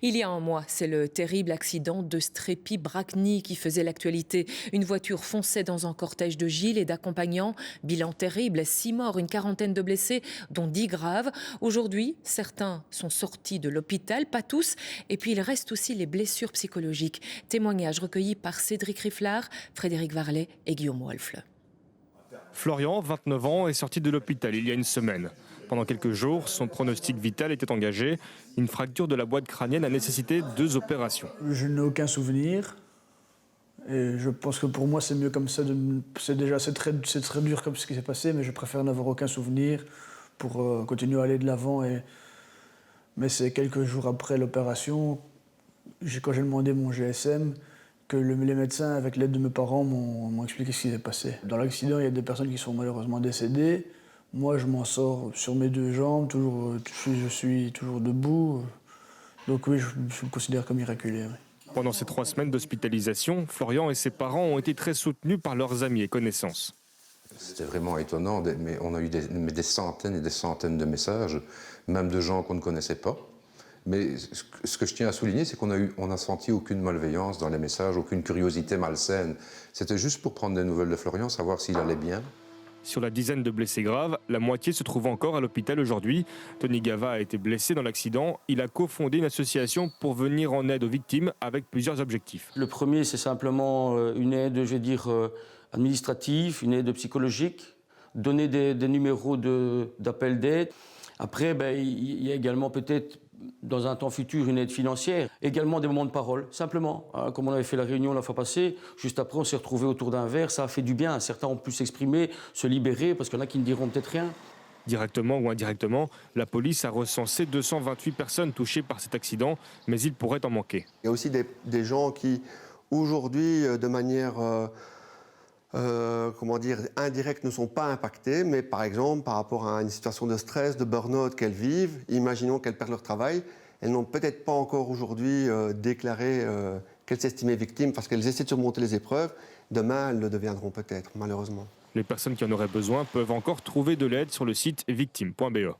Il y a un mois, c'est le terrible accident de Strépy-Bracny qui faisait l'actualité. Une voiture fonçait dans un cortège de Gilles et d'accompagnants. Bilan terrible, 6 morts, une quarantaine de blessés, dont 10 graves. Aujourd'hui, certains sont sortis de l'hôpital, pas tous. Et puis il reste aussi les blessures psychologiques. Témoignages recueillis par Cédric Riflard, Frédéric Varlet et Guillaume Wolf. Florian, 29 ans, est sorti de l'hôpital il y a une semaine. Pendant quelques jours, son pronostic vital était engagé. Une fracture de la boîte crânienne a nécessité 2 opérations. Je n'ai aucun souvenir. Et je pense que pour moi, c'est mieux comme ça. C'est très dur comme ce qui s'est passé, mais je préfère n'avoir aucun souvenir pour continuer à aller de l'avant. Mais c'est quelques jours après l'opération, quand j'ai demandé mon GSM, que les médecins, avec l'aide de mes parents, m'ont expliqué ce qui s'est passé. Dans l'accident, il y a des personnes qui sont malheureusement décédées. Moi, je m'en sors sur mes 2 jambes, je suis toujours debout. Donc oui, je me considère comme miraculé. Oui. Pendant ces 3 semaines d'hospitalisation, Florian et ses parents ont été très soutenus par leurs amis et connaissances. C'était vraiment étonnant, mais on a eu des centaines et des centaines de messages, même de gens qu'on ne connaissait pas. Mais ce que je tiens à souligner, c'est qu'on n'a senti aucune malveillance dans les messages, aucune curiosité malsaine. C'était juste pour prendre des nouvelles de Florian, savoir s'il allait bien. Sur la dizaine de blessés graves, la moitié se trouve encore à l'hôpital aujourd'hui. Tony Gava a été blessé dans l'accident. Il a cofondé une association pour venir en aide aux victimes avec plusieurs objectifs. Le premier, c'est simplement une aide, je vais dire, administrative, une aide psychologique, donner des numéros d'appel d'aide. Après, il y a également peut-être, dans un temps futur, une aide financière. Également des moments de parole, simplement. Comme on avait fait la réunion la fois passée, juste après, on s'est retrouvés autour d'un verre, ça a fait du bien. Certains ont pu s'exprimer, se libérer, parce qu'il y en a qui ne diront peut-être rien. Directement ou indirectement, la police a recensé 228 personnes touchées par cet accident, mais il pourrait en manquer. Il y a aussi des gens qui, aujourd'hui, de manière indirecte, ne sont pas impactés, mais par exemple, par rapport à une situation de stress, de burn-out qu'elles vivent, imaginons qu'elles perdent leur travail, elles n'ont peut-être pas encore aujourd'hui déclaré qu'elles s'estimaient victimes parce qu'elles essaient de surmonter les épreuves. Demain, elles le deviendront peut-être, malheureusement. Les personnes qui en auraient besoin peuvent encore trouver de l'aide sur le site victime.be.